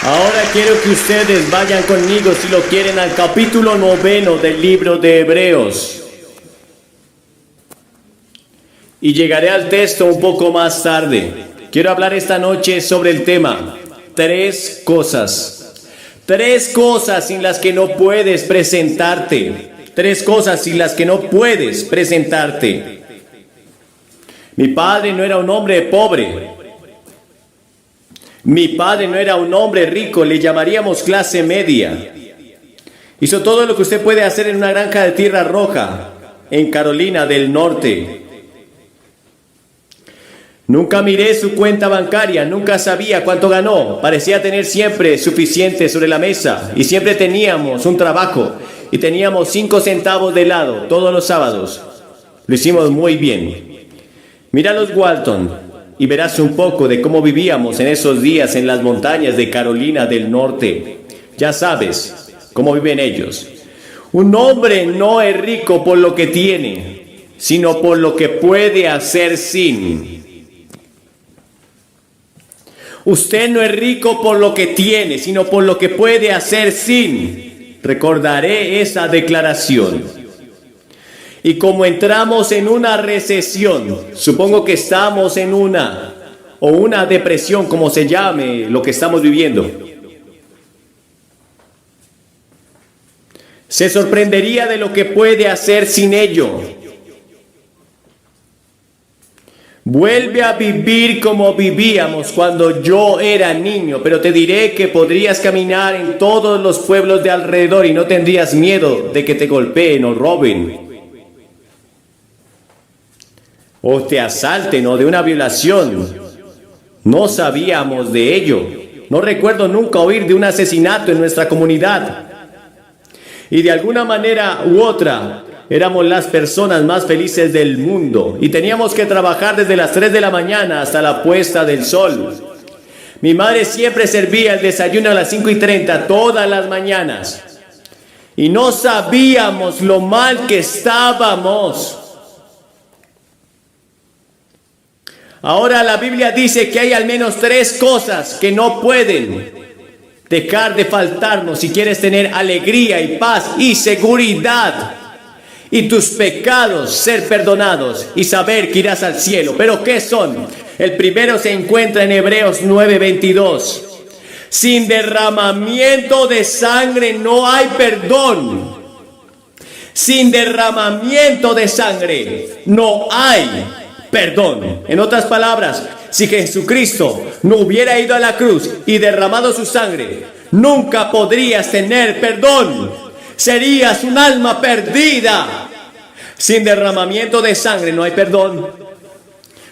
Ahora quiero que ustedes vayan conmigo, si lo quieren, al capítulo 9 del libro de Hebreos. Y llegaré al texto un poco más tarde. Quiero hablar esta noche sobre el tema, 3 cosas. 3 cosas sin las que no puedes presentarte. 3 cosas sin las que no puedes presentarte. Mi padre no era un hombre pobre. Mi padre no era un hombre rico, le llamaríamos clase media. Hizo todo lo que usted puede hacer en una granja de tierra roja, en Carolina del Norte. Nunca miré su cuenta bancaria, nunca sabía cuánto ganó. Parecía tener siempre suficiente sobre la mesa y siempre teníamos un trabajo y teníamos 5 centavos de helado todos los sábados. Lo hicimos muy bien. Mira los Walton y verás un poco de cómo vivíamos en esos días en las montañas de Carolina del Norte. Ya sabes cómo viven ellos. Un hombre no es rico por lo que tiene, sino por lo que puede hacer sin. Usted no es rico por lo que tiene, sino por lo que puede hacer sin. Recordaré esa declaración. Y como entramos en una recesión, supongo que estamos en una depresión, como se llame lo que estamos viviendo. Se sorprendería de lo que puede hacer sin ello. Vuelve a vivir como vivíamos cuando yo era niño, pero te diré que podrías caminar en todos los pueblos de alrededor y no tendrías miedo de que te golpeen o roben, o te asalten, o de una violación. No sabíamos de ello. No recuerdo nunca oír de un asesinato en nuestra comunidad. Y de alguna manera u otra, éramos las personas más felices del mundo. Y teníamos que trabajar desde las 3 de la mañana hasta la puesta del sol. Mi madre siempre servía el desayuno a las 5:30 todas las mañanas. Y no sabíamos lo mal que estábamos. Ahora la Biblia dice que hay al menos 3 cosas que no pueden dejar de faltarnos si quieres tener alegría y paz y seguridad y tus pecados ser perdonados y saber que irás al cielo. ¿Pero qué son? El primero se encuentra en Hebreos 9:22. Sin derramamiento de sangre no hay perdón. Sin derramamiento de sangre no hay perdón. En otras palabras, si Jesucristo no hubiera ido a la cruz y derramado su sangre, nunca podrías tener perdón. Serías un alma perdida. Sin derramamiento de sangre no hay perdón.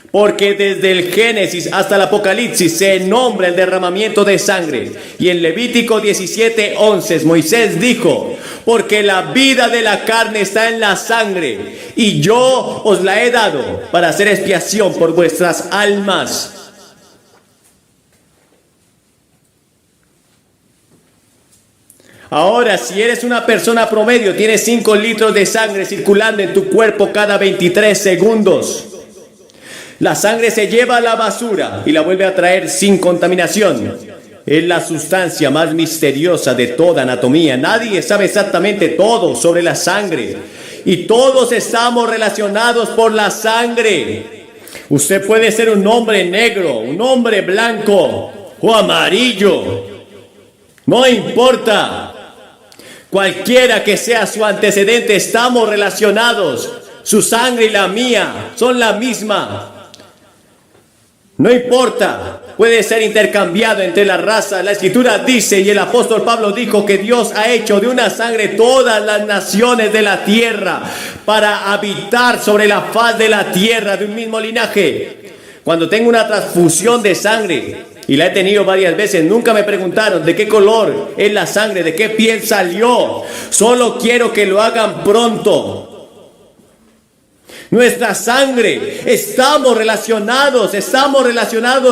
Porque desde el Génesis hasta el Apocalipsis se nombra el derramamiento de sangre. Y en Levítico 17:11 Moisés dijo: porque la vida de la carne está en la sangre, y yo os la he dado para hacer expiación por vuestras almas. Ahora, si eres una persona promedio, tienes 5 litros de sangre circulando en tu cuerpo cada 23 segundos. La sangre se lleva a la basura y la vuelve a traer sin contaminación. Es la sustancia más misteriosa de toda anatomía. Nadie sabe exactamente todo sobre la sangre. Y todos estamos relacionados por la sangre. Usted puede ser un hombre negro, un hombre blanco o amarillo. No importa. Cualquiera que sea su antecedente, estamos relacionados. Su sangre y la mía son la misma. No importa, puede ser intercambiado entre las razas. La Escritura dice, y el apóstol Pablo dijo, que Dios ha hecho de una sangre todas las naciones de la tierra para habitar sobre la faz de la tierra de un mismo linaje. Cuando tengo una transfusión de sangre, y la he tenido varias veces, nunca me preguntaron de qué color es la sangre, de qué piel salió. Solo quiero que lo hagan pronto. Nuestra sangre, estamos relacionados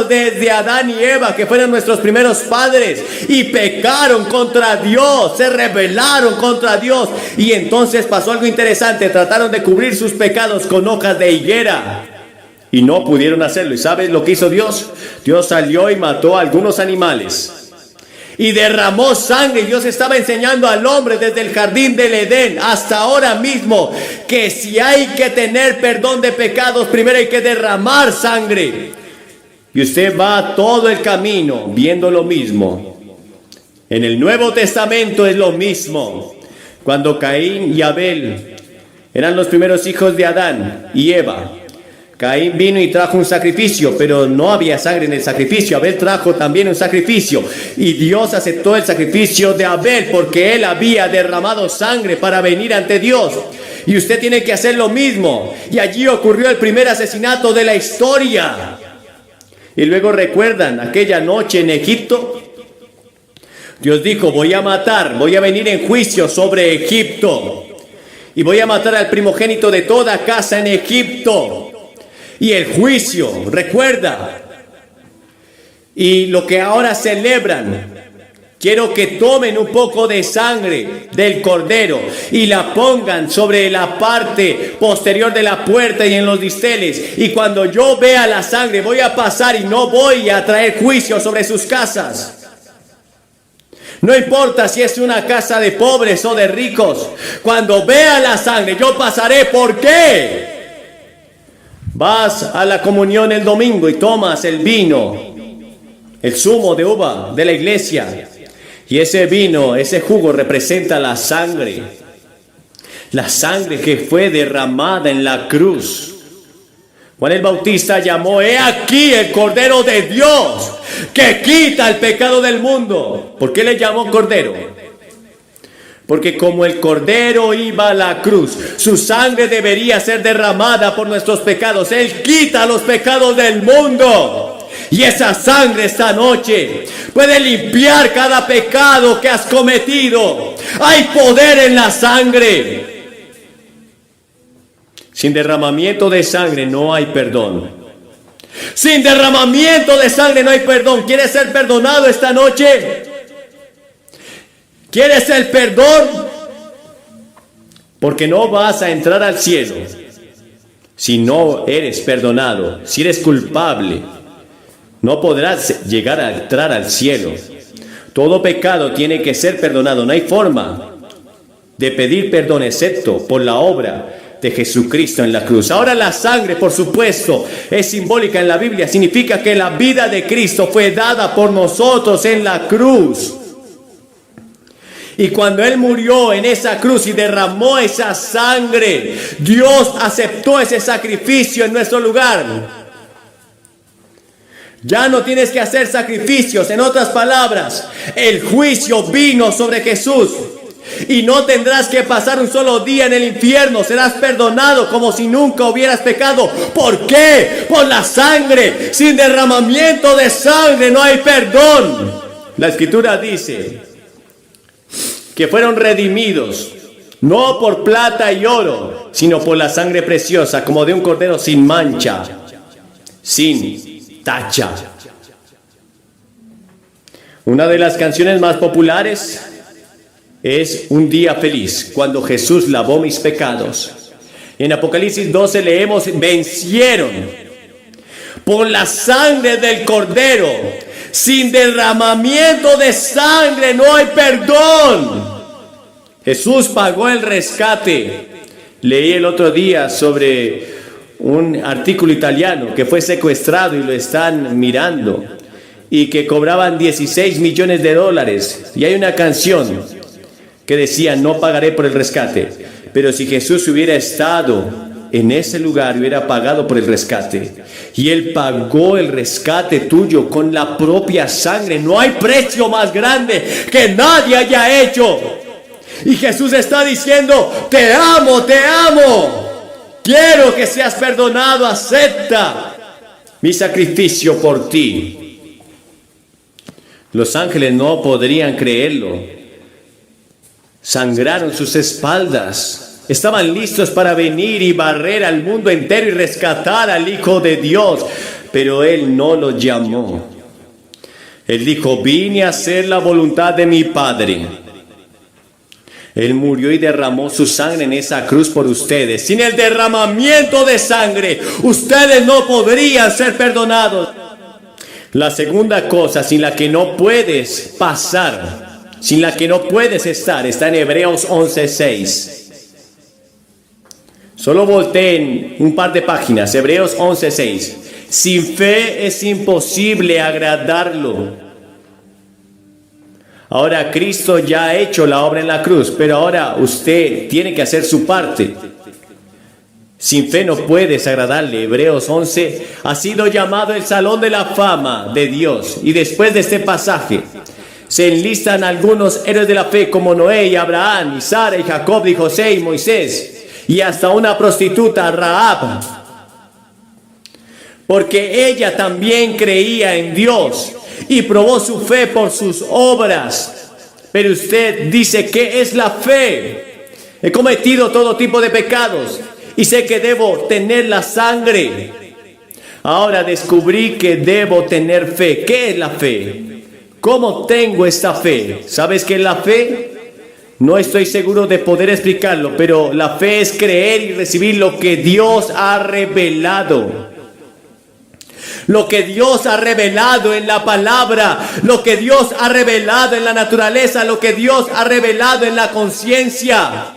desde Adán y Eva, que fueron nuestros primeros padres, y pecaron contra Dios, se rebelaron contra Dios, y entonces pasó algo interesante. Trataron de cubrir sus pecados con hojas de higuera y no pudieron hacerlo. ¿Y sabes lo que hizo Dios? Dios salió y mató a algunos animales y derramó sangre. Dios estaba enseñando al hombre desde el jardín del Edén hasta ahora mismo que si hay que tener perdón de pecados, primero hay que derramar sangre. Y usted va todo el camino viendo lo mismo. En el Nuevo Testamento es lo mismo. Cuando Caín y Abel eran los primeros hijos de Adán y Eva, Caín vino y trajo un sacrificio, pero no había sangre en el sacrificio. Abel trajo también un sacrificio y Dios aceptó el sacrificio de Abel porque él había derramado sangre para venir ante Dios. Y usted tiene que hacer lo mismo. Y allí ocurrió el primer asesinato de la historia. Y luego recuerdan aquella noche en Egipto. Dios dijo: voy a matar, voy a venir en juicio sobre Egipto. Y voy a matar al primogénito de toda casa en Egipto. Y el juicio, recuerda. Y lo que ahora celebran, quiero que tomen un poco de sangre del cordero y la pongan sobre la parte posterior de la puerta y en los dinteles. Y cuando yo vea la sangre, voy a pasar y no voy a traer juicio sobre sus casas. No importa si es una casa de pobres o de ricos. Cuando vea la sangre, yo pasaré. ¿Por qué? Vas a la comunión el domingo y tomas el vino, el zumo de uva de la iglesia. Y ese vino, ese jugo representa la sangre. La sangre que fue derramada en la cruz. Juan el Bautista llamó: he aquí el Cordero de Dios que quita el pecado del mundo. ¿Por qué le llamó Cordero? Porque como el Cordero iba a la cruz, su sangre debería ser derramada por nuestros pecados. Él quita los pecados del mundo. Y esa sangre esta noche puede limpiar cada pecado que has cometido. Hay poder en la sangre. Sin derramamiento de sangre no hay perdón. Sin derramamiento de sangre no hay perdón. ¿Quieres ser perdonado esta noche? ¿Quieres el perdón? Porque no vas a entrar al cielo si no eres perdonado. Si eres culpable, no podrás llegar a entrar al cielo. Todo pecado tiene que ser perdonado. No hay forma de pedir perdón excepto por la obra de Jesucristo en la cruz. Ahora la sangre, por supuesto, es simbólica en la Biblia. Significa que la vida de Cristo fue dada por nosotros en la cruz. Y cuando Él murió en esa cruz y derramó esa sangre, Dios aceptó ese sacrificio en nuestro lugar. Ya no tienes que hacer sacrificios. En otras palabras, el juicio vino sobre Jesús. Y no tendrás que pasar un solo día en el infierno. Serás perdonado como si nunca hubieras pecado. ¿Por qué? Por la sangre. Sin derramamiento de sangre no hay perdón. La Escritura dice que fueron redimidos, no por plata y oro, sino por la sangre preciosa, como de un cordero sin mancha, sin tacha. Una de las canciones más populares es Un día feliz, cuando Jesús lavó mis pecados. En Apocalipsis 12 leemos: vencieron por la sangre del cordero. Sin derramamiento de sangre no hay perdón. Jesús pagó el rescate. Leí el otro día sobre un artículo italiano que fue secuestrado y lo están mirando, y que cobraban 16 millones de dólares. Y hay una canción que decía: no pagaré por el rescate. Pero si Jesús hubiera estado en ese lugar, hubiera pagado por el rescate. Y Él pagó el rescate tuyo con la propia sangre. No hay precio más grande que nadie haya hecho. Y Jesús está diciendo: te amo, te amo. Quiero que seas perdonado. Acepta mi sacrificio por ti. Los ángeles no podrían creerlo. Sangraron sus espaldas. Estaban listos para venir y barrer al mundo entero y rescatar al Hijo de Dios. Pero Él no los llamó. Él dijo: vine a hacer la voluntad de mi Padre. Él murió y derramó su sangre en esa cruz por ustedes. Sin el derramamiento de sangre, ustedes no podrían ser perdonados. La segunda cosa sin la que no puedes pasar, sin la que no puedes estar, está en Hebreos 11:6. Solo volteen un par de páginas, Hebreos 11:6. Sin fe es imposible agradarlo. Ahora Cristo ya ha hecho la obra en la cruz, pero ahora usted tiene que hacer su parte. Sin fe no puedes agradarle. Hebreos 11 ha sido llamado el Salón de la Fama de Dios. Y después de este pasaje se enlistan algunos héroes de la fe como Noé y Abraham y Sara y Jacob y José y Moisés y hasta una prostituta, Rahab, porque ella también creía en Dios y probó su fe por sus obras. Pero usted dice, ¿qué es la fe? He cometido todo tipo de pecados y sé que debo tener la sangre. Ahora descubrí que debo tener fe. ¿Qué es la fe? ¿Cómo tengo esta fe? ¿Sabes qué es la fe? No estoy seguro de poder explicarlo, pero la fe es creer y recibir lo que Dios ha revelado. Lo que Dios ha revelado en la palabra, lo que Dios ha revelado en la naturaleza, lo que Dios ha revelado en la conciencia.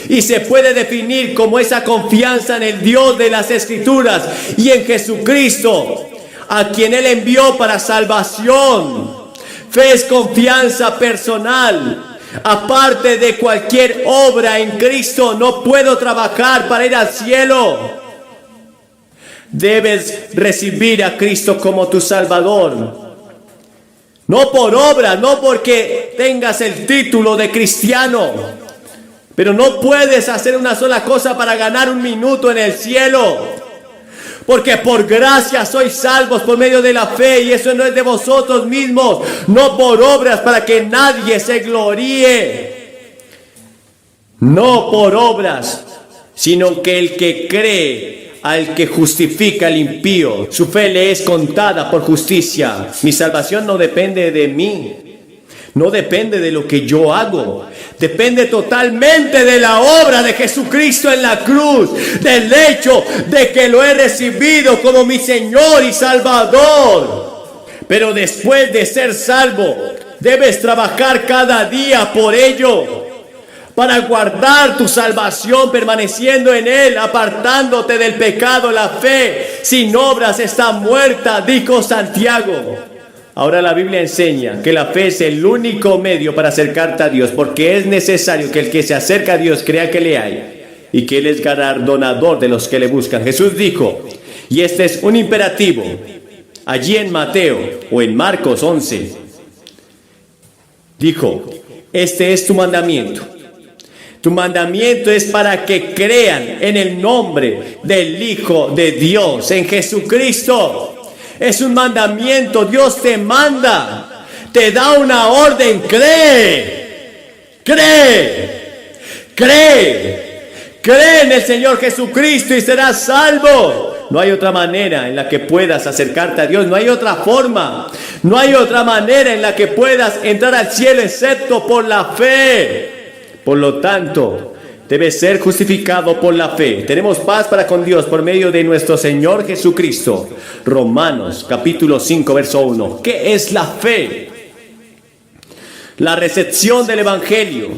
Y se puede definir como esa confianza en el Dios de las Escrituras y en Jesucristo, a quien Él envió para salvación. Fe es confianza personal. Aparte de cualquier obra en Cristo, no puedo trabajar para ir al cielo. Debes recibir a Cristo como tu Salvador. No por obra, no porque tengas el título de cristiano. Pero no puedes hacer una sola cosa para ganar un minuto en el cielo. Porque por gracia sois salvos por medio de la fe, y eso no es de vosotros mismos, no por obras para que nadie se gloríe. No por obras, sino que el que cree al que justifica al impío, su fe le es contada por justicia. Mi salvación no depende de mí. No depende de lo que yo hago. Depende totalmente de la obra de Jesucristo en la cruz. Del hecho de que lo he recibido como mi Señor y Salvador. Pero después de ser salvo, debes trabajar cada día por ello. Para guardar tu salvación permaneciendo en Él, apartándote del pecado. La fe sin obras está muerta, dijo Santiago. Ahora la Biblia enseña que la fe es el único medio para acercarte a Dios, porque es necesario que el que se acerca a Dios crea que le hay y que Él es galardonador de los que le buscan. Jesús dijo, y este es un imperativo, allí en Mateo o en Marcos 11, dijo, este es tu mandamiento. Tu mandamiento es para que crean en el nombre del Hijo de Dios, en Jesucristo. Es un mandamiento, Dios te manda, te da una orden, cree en el Señor Jesucristo y serás salvo. No hay otra manera en la que puedas acercarte a Dios, no hay otra forma, no hay otra manera en la que puedas entrar al cielo excepto por la fe. Por lo tanto, debes ser justificado por la fe. Tenemos paz para con Dios por medio de nuestro Señor Jesucristo. Romanos capítulo 5 verso 1. ¿Qué es la fe? La recepción del Evangelio,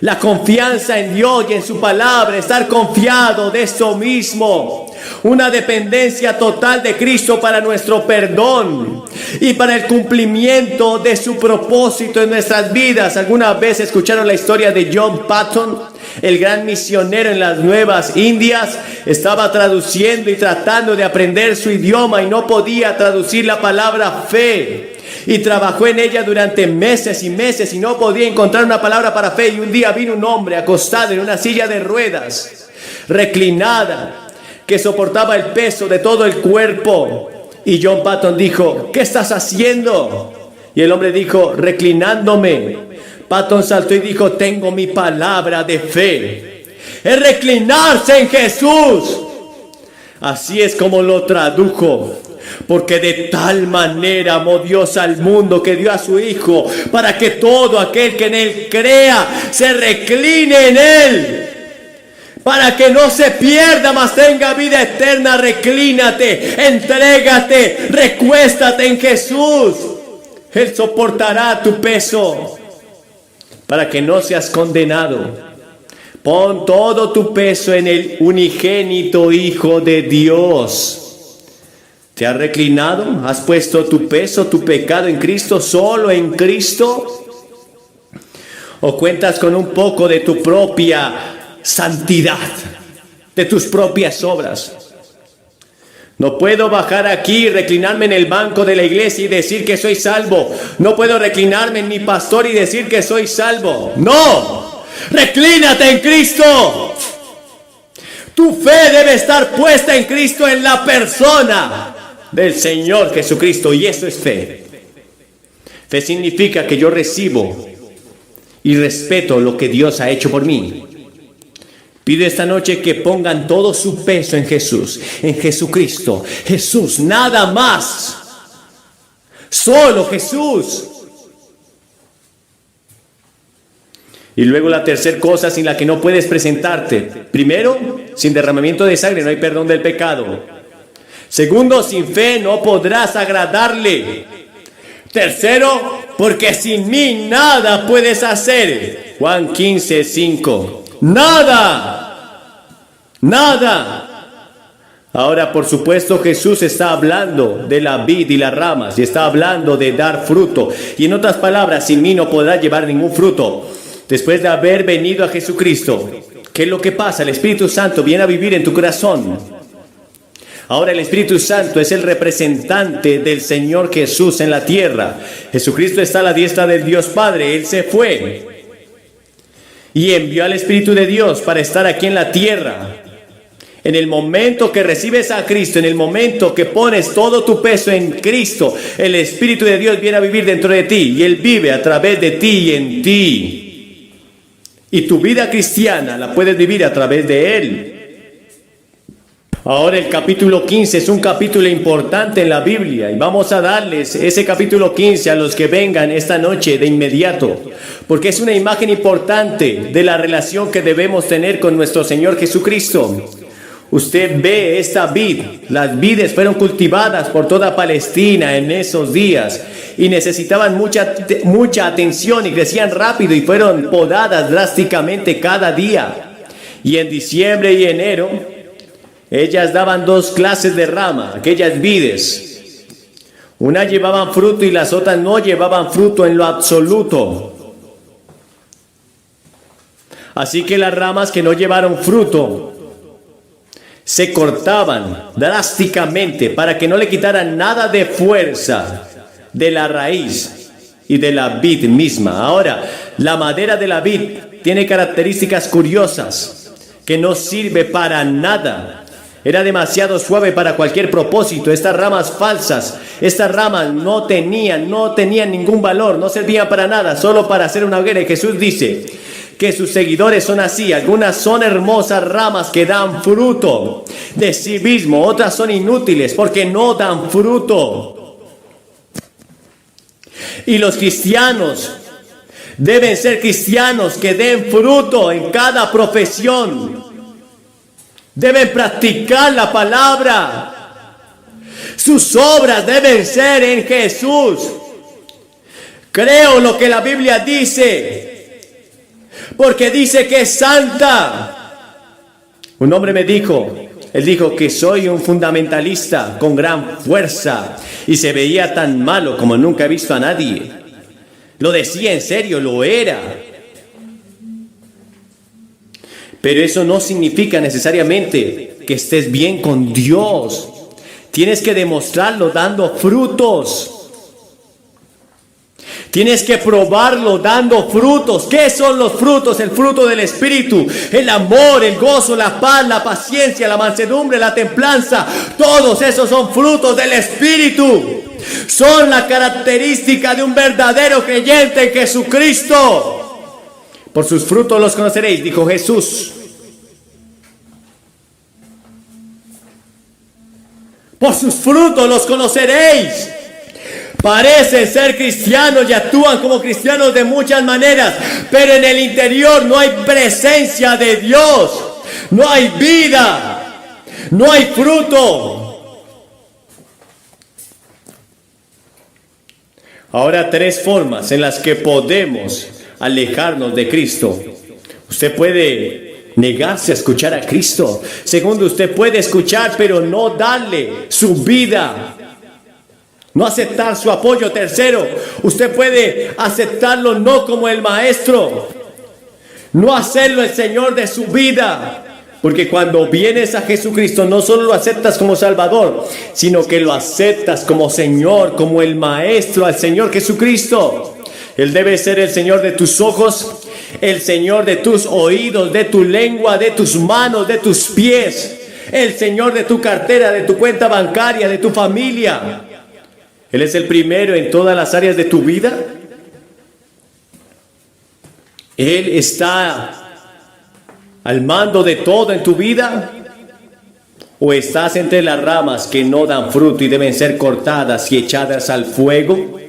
la confianza en Dios y en su palabra, estar confiado de esto mismo, una dependencia total de Cristo para nuestro perdón y para el cumplimiento de su propósito en nuestras vidas. ¿Alguna vez escucharon la historia de John Patton, el gran misionero en las Nuevas Indias? Estaba traduciendo y tratando de aprender su idioma y no podía traducir la palabra fe. Y trabajó en ella durante meses y meses y no podía encontrar una palabra para fe. Y un día vino un hombre acostado en una silla de ruedas, reclinada, que soportaba el peso de todo el cuerpo. Y John Patton dijo, ¿qué estás haciendo? Y el hombre dijo, reclinándome. Patton saltó y dijo, tengo mi palabra de fe. Es reclinarse en Jesús. Así es como lo tradujo. Porque de tal manera amó Dios al mundo que dio a su Hijo, para que todo aquel que en Él crea se recline en Él. Para que no se pierda, mas tenga vida eterna. Reclínate, entrégate, recuéstate en Jesús. Él soportará tu peso para que no seas condenado. Pon todo tu peso en el unigénito Hijo de Dios. ¿Te has reclinado? ¿Has puesto tu peso, tu pecado en Cristo, solo en Cristo? ¿O cuentas con un poco de tu propia santidad, de tus propias obras? No puedo bajar aquí, reclinarme en el banco de la iglesia y decir que soy salvo. No puedo reclinarme en mi pastor y decir que soy salvo. ¡No! ¡Reclínate en Cristo! Tu fe debe estar puesta en Cristo, en la persona del Señor Jesucristo. Y eso es fe. Fe significa que yo recibo y respeto lo que Dios ha hecho por mí. Pido esta noche que pongan todo su peso en Jesús, en Jesucristo. Jesús, nada más. Solo Jesús. Y luego la tercera cosa sin la que no puedes presentarte. Primero, sin derramamiento de sangre no hay perdón del pecado. Segundo, sin fe no podrás agradarle. Tercero, porque sin mí nada puedes hacer. Juan 15:5. Nada. Nada. Ahora, por supuesto, Jesús está hablando de la vid y las ramas. Y está hablando de dar fruto. Y en otras palabras, sin mí no podrás llevar ningún fruto. Después de haber venido a Jesucristo, ¿qué es lo que pasa? El Espíritu Santo viene a vivir en tu corazón. Ahora el Espíritu Santo es el representante del Señor Jesús en la tierra. Jesucristo está a la diestra del Dios Padre. Él se fue y envió al Espíritu de Dios para estar aquí en la tierra. En el momento que recibes a Cristo, en el momento que pones todo tu peso en Cristo, el Espíritu de Dios viene a vivir dentro de ti y Él vive a través de ti y en ti. Y tu vida cristiana la puedes vivir a través de Él. Ahora el capítulo 15 es un capítulo importante en la Biblia. Y vamos a darles ese capítulo 15 a los que vengan esta noche de inmediato. Porque es una imagen importante de la relación que debemos tener con nuestro Señor Jesucristo. Usted ve esta vid. Las vides fueron cultivadas por toda Palestina en esos días. Y necesitaban mucha atención y crecían rápido y fueron podadas drásticamente cada día. Y en diciembre y enero, ellas daban dos clases de rama, aquellas vides. Unas llevaban fruto y las otras no llevaban fruto en lo absoluto. Así que las ramas que no llevaron fruto se cortaban drásticamente para que no le quitaran nada de fuerza de la raíz y de la vid misma. Ahora, la madera de la vid tiene características curiosas que no sirve para nada. Era demasiado suave para cualquier propósito. Estas ramas falsas, estas ramas no tenían ningún valor, no servían para nada, solo para hacer una hoguera. Y Jesús dice que sus seguidores son así. Algunas son hermosas ramas que dan fruto de sí mismo, otras son inútiles porque no dan fruto. Y los cristianos deben ser cristianos que den fruto en cada profesión. Deben practicar la palabra. Sus obras deben ser en Jesús. Creo lo que la Biblia dice, porque dice que es santa. Un hombre me dijo, él dijo que soy un fundamentalista con gran fuerza y se veía tan malo como nunca he visto a nadie. Lo decía en serio, lo era. Pero eso no significa necesariamente que estés bien con Dios. Tienes que demostrarlo dando frutos. Tienes que probarlo dando frutos. ¿Qué son los frutos? El fruto del Espíritu, el amor, el gozo, la paz, la paciencia, la mansedumbre, la templanza. Todos esos son frutos del Espíritu. Son la característica de un verdadero creyente en Jesucristo. Por sus frutos los conoceréis, dijo Jesús. Por sus frutos los conoceréis. Parecen ser cristianos y actúan como cristianos de muchas maneras, pero en el interior no hay presencia de Dios. no hay vida, no hay fruto. Ahora, 3 formas en las que podemos alejarnos de Cristo. Usted puede negarse a escuchar a Cristo. Segundo, usted puede escuchar pero no darle su vida, no aceptar su apoyo. Tercero, usted puede aceptarlo no como el maestro, no hacerlo el Señor de su vida. Porque cuando vienes a Jesucristo no solo lo aceptas como Salvador, sino que lo aceptas como Señor, como el Maestro, al Señor Jesucristo. Él debe ser el Señor de tus ojos, el Señor de tus oídos, de tu lengua, de tus manos, de tus pies, el Señor de tu cartera, de tu cuenta bancaria, de tu familia. Él es el primero en todas las áreas de tu vida. Él está al mando de todo en tu vida. ¿O estás entre las ramas que no dan fruto y deben ser cortadas y echadas al fuego?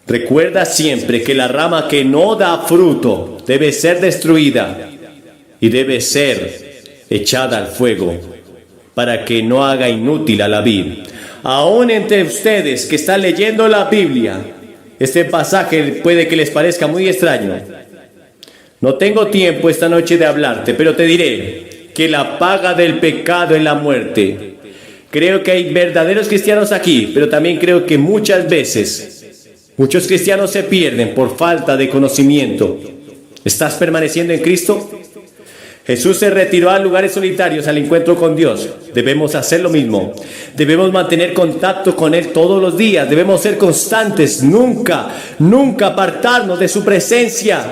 Recuerda siempre que la rama que no da fruto debe ser destruida y debe ser echada al fuego para que no haga inútil a la vid. Aún entre ustedes que están leyendo la Biblia, este pasaje puede que les parezca muy extraño. No tengo tiempo esta noche de hablarte, pero te diré que la paga del pecado es la muerte. Creo que hay verdaderos cristianos aquí, pero también creo que muchas veces muchos cristianos se pierden por falta de conocimiento. ¿Estás permaneciendo en Cristo? Jesús se retiró a lugares solitarios al encuentro con Dios. Debemos hacer lo mismo. Debemos mantener contacto con Él todos los días. Debemos ser constantes, nunca apartarnos de su presencia.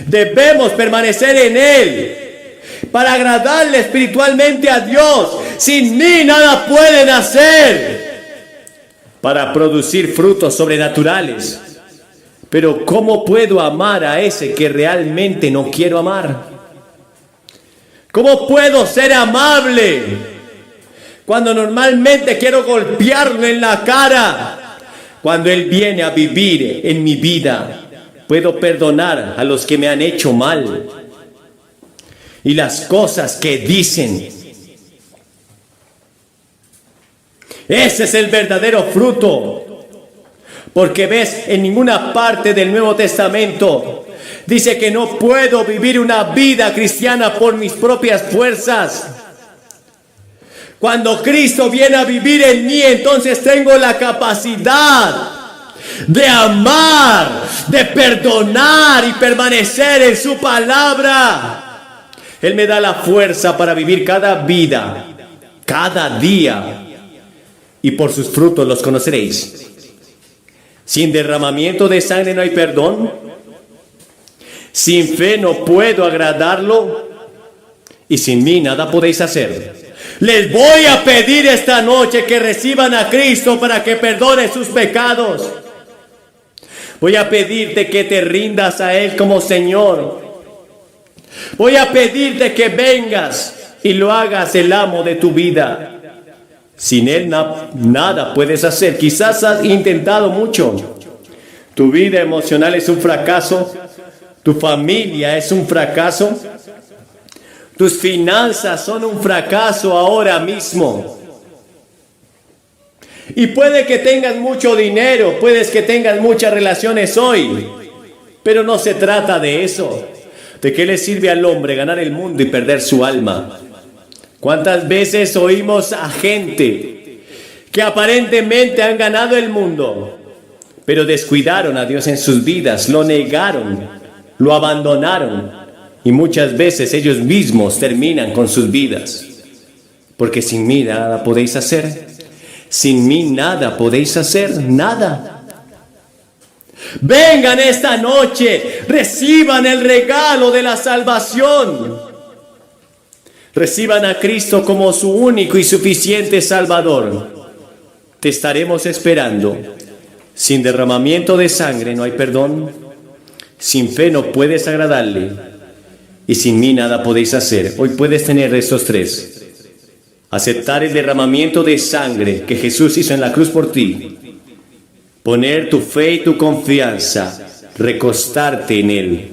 Debemos permanecer en Él para agradarle espiritualmente a Dios. Sin mí nada pueden hacer. Para producir frutos sobrenaturales. Pero ¿cómo puedo amar a ese que realmente no quiero amar? ¿Cómo puedo ser amable cuando normalmente quiero golpearlo en la cara? Cuando Él viene a vivir en mi vida, puedo perdonar a los que me han hecho mal. Y las cosas que dicen. Ese es el verdadero fruto. Porque ves, en ninguna parte del Nuevo Testamento dice que no puedo vivir una vida cristiana por mis propias fuerzas. Cuando Cristo viene a vivir en mí, entonces tengo la capacidad de amar, de perdonar y permanecer en su palabra. Él me da la fuerza para vivir cada vida, cada día. Y por sus frutos los conoceréis. Sin derramamiento de sangre no hay perdón. Sin fe no puedo agradarlo. Y sin mí nada podéis hacer. Les voy a pedir esta noche que reciban a Cristo para que perdone sus pecados. Voy a pedirte que te rindas a Él como Señor. Voy a pedirte que vengas y lo hagas el amo de tu vida. Sin Él nada puedes hacer. Quizás has intentado mucho. Tu vida emocional es un fracaso. Tu familia es un fracaso. Tus finanzas son un fracaso ahora mismo. Y puede que tengas mucho dinero, puedes que tengas muchas relaciones hoy. Pero no se trata de eso. ¿De qué le sirve al hombre ganar el mundo y perder su alma? ¿Cuántas veces oímos a gente que aparentemente han ganado el mundo, pero descuidaron a Dios en sus vidas, lo negaron, lo abandonaron, y muchas veces ellos mismos terminan con sus vidas? Porque sin mí nada podéis hacer. Sin mí nada podéis hacer, nada. Vengan esta noche, reciban el regalo de la salvación. Reciban a Cristo como su único y suficiente Salvador. Te estaremos esperando. Sin derramamiento de sangre no hay perdón. Sin fe no puedes agradarle. Y sin mí nada podéis hacer. Hoy puedes tener estos 3. Aceptar el derramamiento de sangre que Jesús hizo en la cruz por ti. Poner tu fe y tu confianza. Recostarte en Él.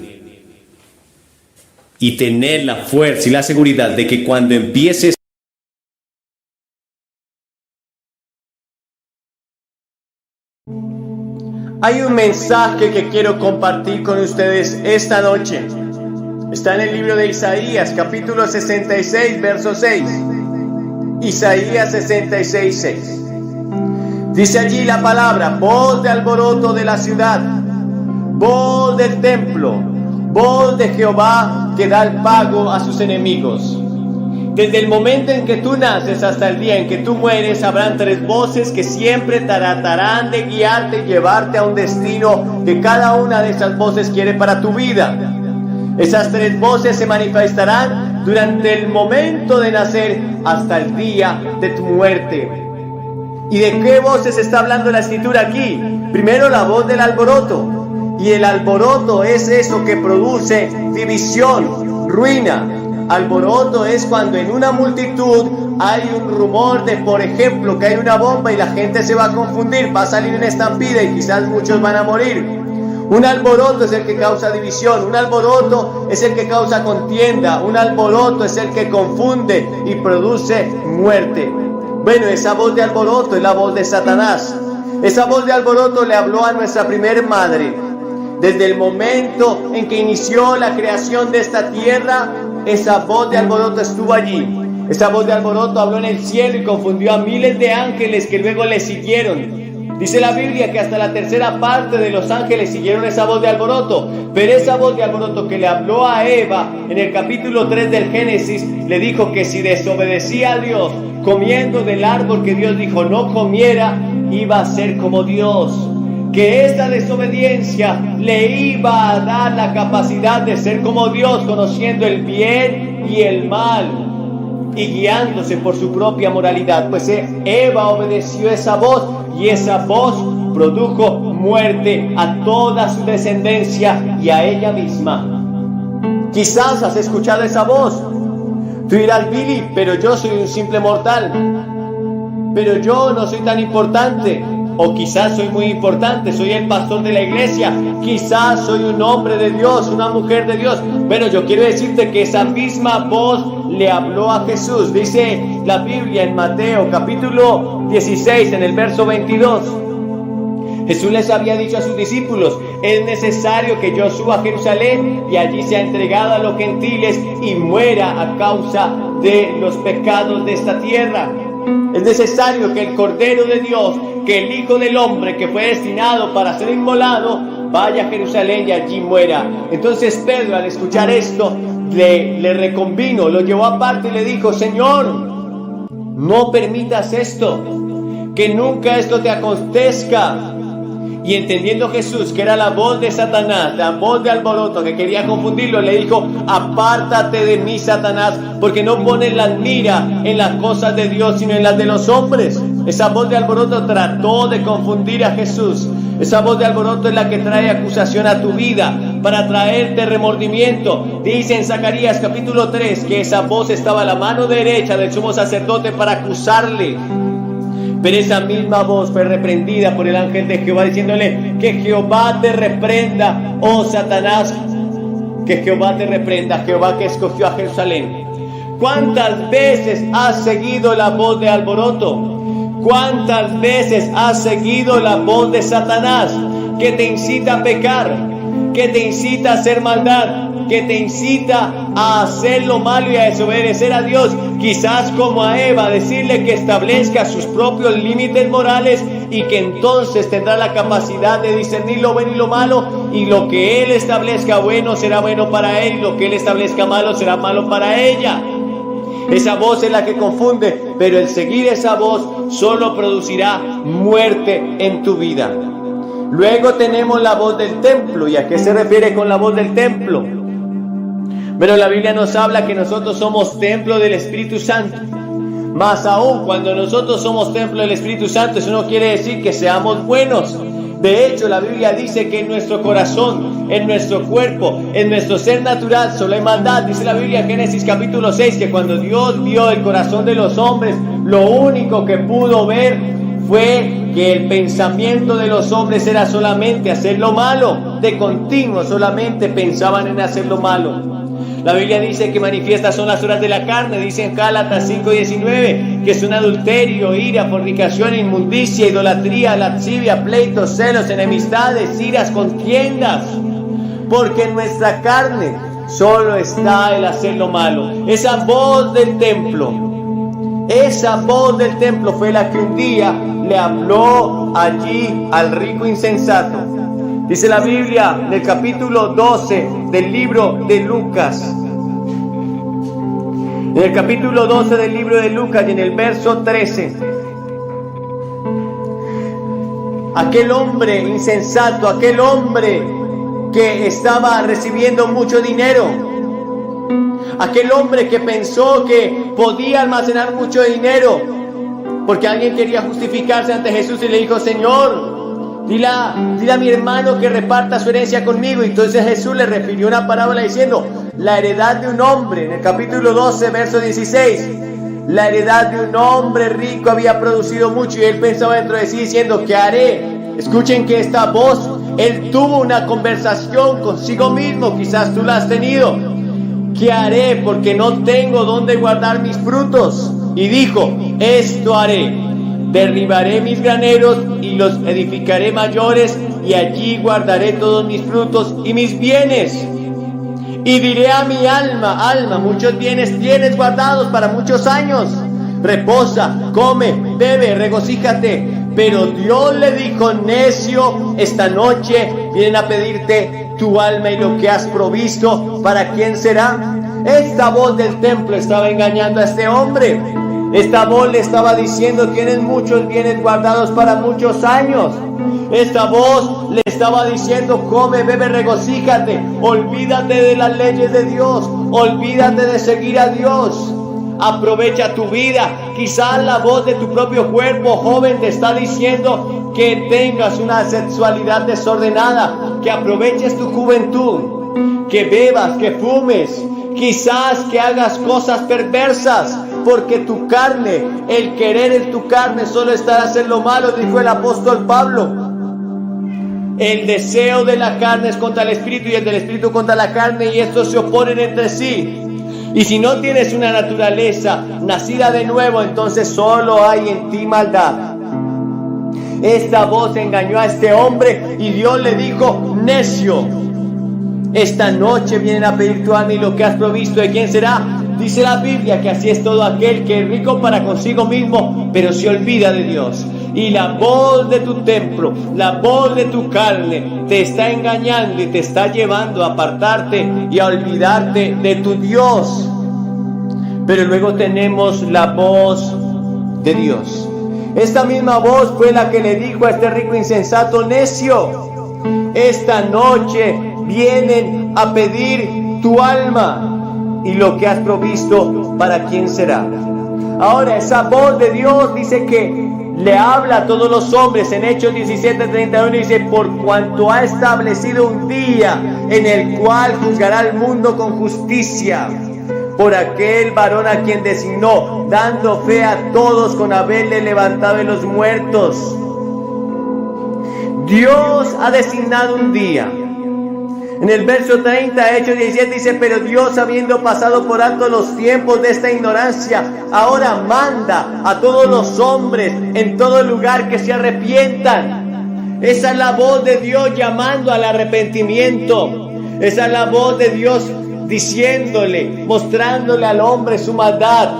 y tener la fuerza y la seguridad de que cuando empieces hay un mensaje que quiero compartir con ustedes esta noche. Está en el libro de Isaías, capítulo 66, verso 6. Isaías 66, 6. Dice allí la palabra: voz de alboroto de la ciudad, voz del templo, voz de Jehová que da el pago a sus enemigos. Desde el momento en que tú naces hasta el día en que tú mueres, habrán tres voces que siempre tratarán de guiarte y llevarte a un destino que cada una de esas voces quiere para tu vida. Esas tres voces se manifestarán durante el momento de nacer hasta el día de tu muerte. ¿Y de qué voces está hablando la escritura aquí? Primero, la voz del alboroto. Y el alboroto es eso que produce división, ruina. Alboroto es cuando en una multitud hay un rumor de, por ejemplo, que hay una bomba y la gente se va a confundir, va a salir una estampida y quizás muchos van a morir. Un alboroto es el que causa división, un alboroto es el que causa contienda, un alboroto es el que confunde y produce muerte. Bueno, esa voz de alboroto es la voz de Satanás. Esa voz de alboroto le habló a nuestra primer madre. Desde el momento en que inició la creación de esta tierra, esa voz de alboroto estuvo allí. Esa voz de alboroto habló en el cielo y confundió a miles de ángeles que luego le siguieron. Dice la Biblia que hasta la tercera parte de los ángeles siguieron esa voz de alboroto. Pero esa voz de alboroto que le habló a Eva en el capítulo 3 del Génesis, le dijo que si desobedecía a Dios comiendo del árbol que Dios dijo no comiera, iba a ser como Dios. Que esta desobediencia le iba a dar la capacidad de ser como Dios, conociendo el bien y el mal y guiándose por su propia moralidad. Pues Eva obedeció esa voz y esa voz produjo muerte a toda su descendencia y a ella misma. Quizás has escuchado esa voz. Tú dirás: Billy, pero yo soy un simple mortal, pero yo no soy tan importante. O quizás soy muy importante, soy el pastor de la iglesia, quizás soy un hombre de Dios, una mujer de Dios. Bueno, yo quiero decirte que esa misma voz le habló a Jesús. Dice la Biblia en Mateo capítulo 16, en el verso 22. Jesús les había dicho a sus discípulos: es necesario que yo suba a Jerusalén y allí sea entregado a los gentiles y muera a causa de los pecados de esta tierra. Es necesario que el Cordero de Dios, que el Hijo del Hombre que fue destinado para ser inmolado, vaya a Jerusalén y allí muera. Entonces Pedro, al escuchar esto, le reconvino, lo llevó aparte y le dijo: Señor, no permitas esto, que nunca esto te acontezca. Y entendiendo Jesús que era la voz de Satanás, la voz de alboroto que quería confundirlo, le dijo: apártate de mí, Satanás, porque no pones la mira en las cosas de Dios, sino en las de los hombres. Esa voz de alboroto trató de confundir a Jesús. Esa voz de alboroto es la que trae acusación a tu vida, para traerte remordimiento. Dice en Zacarías capítulo 3 que esa voz estaba a la mano derecha del sumo sacerdote para acusarle. Pero esa misma voz fue reprendida por el ángel de Jehová, diciéndole: que Jehová te reprenda, oh Satanás, que Jehová te reprenda, Jehová que escogió a Jerusalén. ¿Cuántas veces has seguido la voz de alboroto? ¿Cuántas veces has seguido la voz de Satanás, que te incita a pecar, que te incita a hacer maldad, que te incita a hacer lo malo y a desobedecer a Dios? Quizás como a Eva, decirle que establezca sus propios límites morales y que entonces tendrá la capacidad de discernir lo bueno y lo malo, y lo que Él establezca bueno será bueno para Él, y lo que Él establezca malo será malo para ella. Esa voz es la que confunde, pero el seguir esa voz solo producirá muerte en tu vida. Luego tenemos la voz del templo. ¿Y a qué se refiere con la voz del templo? Pero la Biblia nos habla que nosotros somos templo del Espíritu Santo. Más aún, cuando nosotros somos templo del Espíritu Santo, eso no quiere decir que seamos buenos. De hecho, la Biblia dice que en nuestro corazón, en nuestro cuerpo, en nuestro ser natural solo hay maldad. Dice la Biblia en Génesis capítulo 6 que cuando Dios vio el corazón de los hombres, lo único que pudo ver fue que el pensamiento de los hombres era solamente hacer lo malo. De continuo solamente pensaban en hacer lo malo. La Biblia dice que manifiestas son las obras de la carne, dice en Gálatas 5:19, que son adulterio, ira, fornicación, inmundicia, idolatría, lascivia, pleitos, celos, enemistades, iras, contiendas. Porque en nuestra carne solo está el hacer lo malo. Esa voz del templo fue la que un día le habló allí al rico insensato. Dice la Biblia en el capítulo 12 del libro de Lucas. En el capítulo 12 del libro de Lucas y en el verso 13. Aquel hombre insensato, aquel hombre que estaba recibiendo mucho dinero, aquel hombre que pensó que podía almacenar mucho dinero, porque alguien quería justificarse ante Jesús y le dijo: Señor, dile a mi hermano que reparta su herencia conmigo. Y entonces Jesús le refirió una parábola diciendo: la heredad de un hombre, en el capítulo 12, verso 16, la heredad de un hombre rico había producido mucho, y él pensaba dentro de sí diciendo: ¿qué haré? Escuchen que esta voz, él tuvo una conversación consigo mismo, quizás tú la has tenido. ¿Qué haré? Porque no tengo dónde guardar mis frutos. Y dijo: esto haré: derribaré mis graneros y los edificaré mayores, y allí guardaré todos mis frutos y mis bienes. Y diré a mi alma: alma, muchos bienes tienes guardados para muchos años. Reposa, come, bebe, regocíjate. Pero Dios le dijo: necio, esta noche vienen a pedirte tu alma y lo que has provisto, ¿para quién será? Esta voz del templo estaba engañando a este hombre. Esta voz le estaba diciendo: tienes muchos bienes guardados para muchos años. Esta voz le estaba diciendo: come, bebe, regocíjate. Olvídate de las leyes de Dios. Olvídate de seguir a Dios. Aprovecha tu vida. Quizás la voz de tu propio cuerpo, joven, te está diciendo que tengas una sexualidad desordenada, que aproveches tu juventud, que bebas, que fumes, quizás que hagas cosas perversas, porque tu carne, el querer en tu carne solo está en hacer lo malo, dijo el apóstol Pablo. El deseo de la carne es contra el espíritu y el del espíritu contra la carne, y estos se oponen entre sí. Y si no tienes una naturaleza nacida de nuevo, entonces solo hay en ti maldad. Esta voz engañó a este hombre y Dios le dijo: necio, esta noche vienen a pedir tu alma y lo que has provisto, ¿de quién será? Dice la Biblia que así es todo aquel que es rico para consigo mismo, pero se olvida de Dios. Y la voz de tu templo, la voz de tu carne te está engañando y te está llevando a apartarte y a olvidarte de tu Dios. Pero luego tenemos la voz de Dios. Esta misma voz fue la que le dijo a este rico insensato: necio, esta noche vienen a pedir tu alma y lo que has provisto, ¿para quién será? Ahora, esa voz de Dios dice que le habla a todos los hombres. En Hechos 17:31 dice: por cuanto ha establecido un día en el cual juzgará al mundo con justicia, por aquel varón a quien designó, dando fe a todos con haberle levantado de los muertos. Dios ha designado un día. En el verso 30, Hechos 17 dice: pero Dios, habiendo pasado por alto los tiempos de esta ignorancia, ahora manda a todos los hombres en todo lugar que se arrepientan. Esa es la voz de Dios llamando al arrepentimiento. Esa es la voz de Dios diciéndole, mostrándole al hombre su maldad.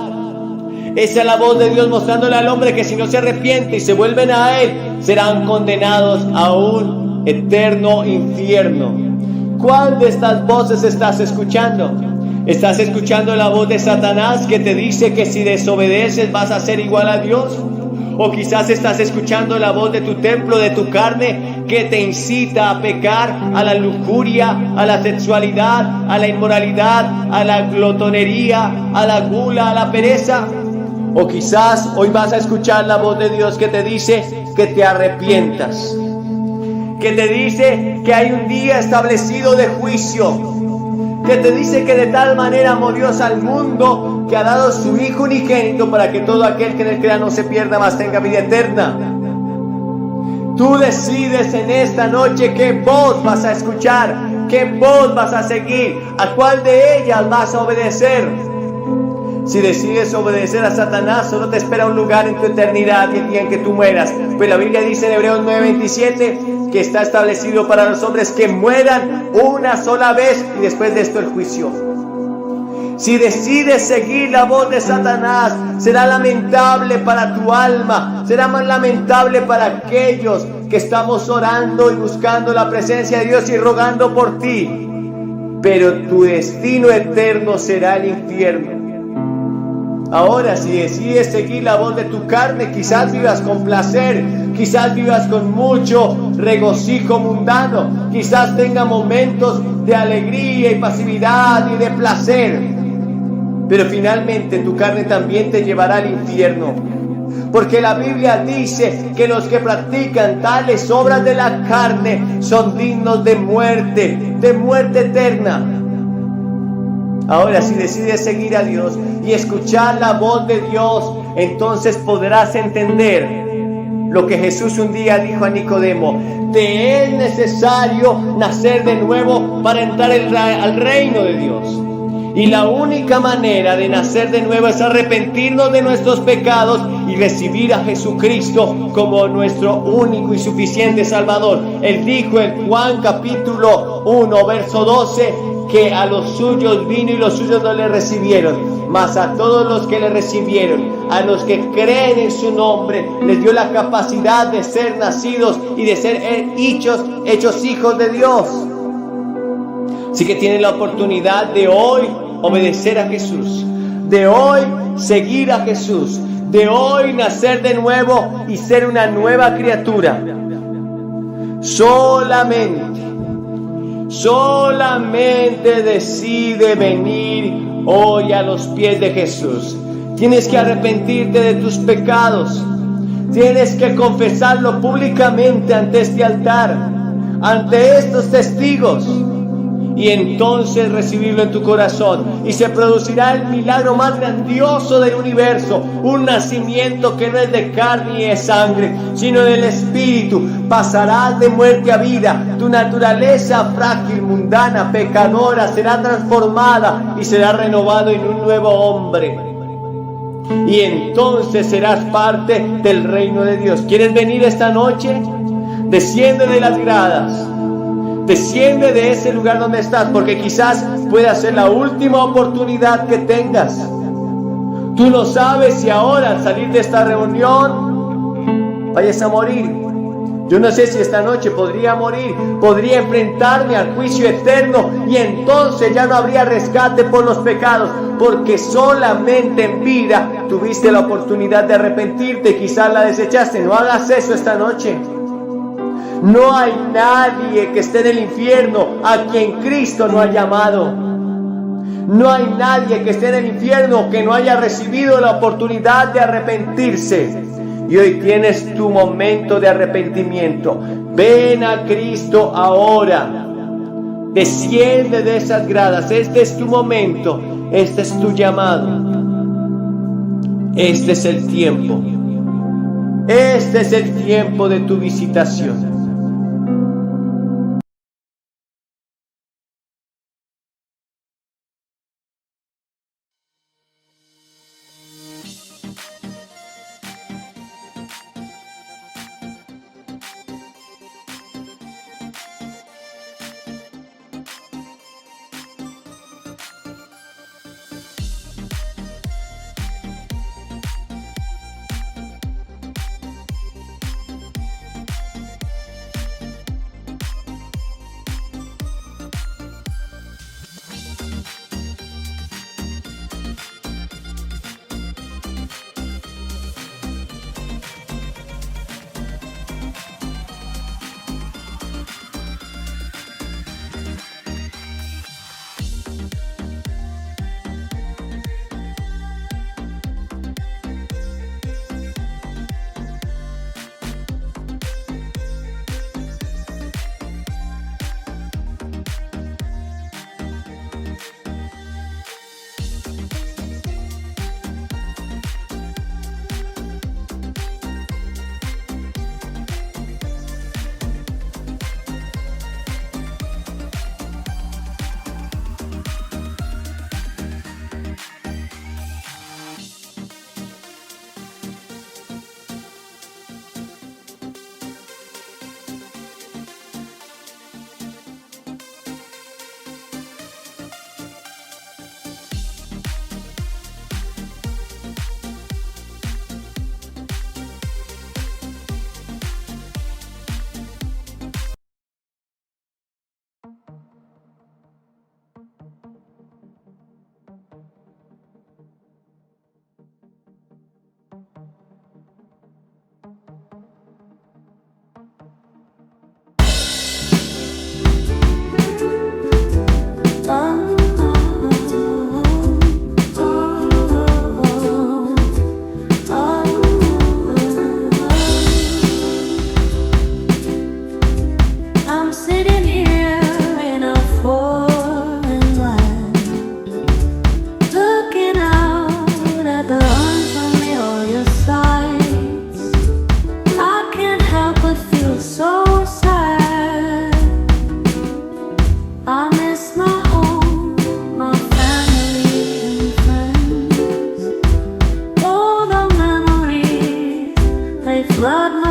Esa es la voz de Dios mostrándole al hombre que si no se arrepiente y se vuelven a Él, serán condenados a un eterno infierno. ¿Cuál de estas voces estás escuchando? ¿Estás escuchando la voz de Satanás que te dice que si desobedeces vas a ser igual a Dios? ¿O quizás estás escuchando la voz de tu templo, de tu carne, que te incita a pecar, a la lujuria, a la sexualidad, a la inmoralidad, a la glotonería, a la gula, a la pereza? O quizás hoy vas a escuchar la voz de Dios que te dice que te arrepientas, que te dice que hay un día establecido de juicio, que te dice que de tal manera amó Dios al mundo que ha dado su Hijo unigénito para que todo aquel que en él crea no se pierda, mas tenga vida eterna. Tú decides en esta noche qué voz vas a escuchar, ¿Qué voz vas a seguir? ¿A cuál de ellas vas a obedecer? Si decides obedecer a Satanás, solo te espera un lugar en tu eternidad el día en que tú mueras. Pues la Biblia dice en Hebreos 9:27 que está establecido para los hombres que mueran una sola vez y después de esto el juicio. Si decides seguir la voz de Satanás, será lamentable para tu alma, será más lamentable para aquellos que estamos orando y buscando la presencia de Dios y rogando por ti. Pero tu destino eterno será el infierno. Ahora, si decides seguir la voz de tu carne, quizás vivas con placer, quizás vivas con mucho regocijo mundano, quizás tenga momentos de alegría y pasividad y de placer, pero finalmente tu carne también te llevará al infierno, porque la Biblia dice que los que practican tales obras de la carne son dignos de muerte eterna. Ahora, si decides seguir a Dios y escuchar la voz de Dios, entonces podrás entender lo que Jesús un día dijo a Nicodemo: te es necesario nacer de nuevo para entrar al reino de Dios. Y la única manera de nacer de nuevo es arrepentirnos de nuestros pecados y recibir a Jesucristo como nuestro único y suficiente Salvador. Él dijo en Juan capítulo 1, verso 12, que a los suyos vino y los suyos no le recibieron, mas a todos los que le recibieron, a los que creen en su nombre, les dio la capacidad de ser nacidos y de ser hechos hijos de Dios. Así que tienen la oportunidad de hoy obedecer a Jesús, de hoy seguir a Jesús, de hoy nacer de nuevo y ser una nueva criatura. Solamente decide venir hoy a los pies de Jesús. Tienes que arrepentirte de tus pecados. Tienes que confesarlo públicamente ante este altar, ante estos testigos, y entonces recibirlo en tu corazón, y se producirá el milagro más grandioso del universo, un nacimiento que no es de carne y de sangre, sino del Espíritu. Pasarás de muerte a vida, tu naturaleza frágil, mundana, pecadora será transformada y será renovado en un nuevo hombre, y entonces serás parte del reino de Dios. ¿Quieres venir esta noche? Desciende de las gradas. Desciende de ese lugar donde estás, porque quizás pueda ser la última oportunidad que tengas. Tú no sabes si ahora al salir de esta reunión vayas a morir. Yo no sé si esta noche podría morir, podría enfrentarme al juicio eterno, y entonces ya no habría rescate por los pecados, porque solamente en vida tuviste la oportunidad de arrepentirte, quizás la desechaste. No hagas eso esta noche. No hay nadie que esté en el infierno a quien Cristo no ha llamado. No hay nadie que esté en el infierno que no haya recibido la oportunidad de arrepentirse. Y hoy tienes tu momento de arrepentimiento. Ven a Cristo ahora. Desciende de esas gradas. Este es tu momento. Este es tu llamado. Este es el tiempo. Este es el tiempo de tu visitación. blood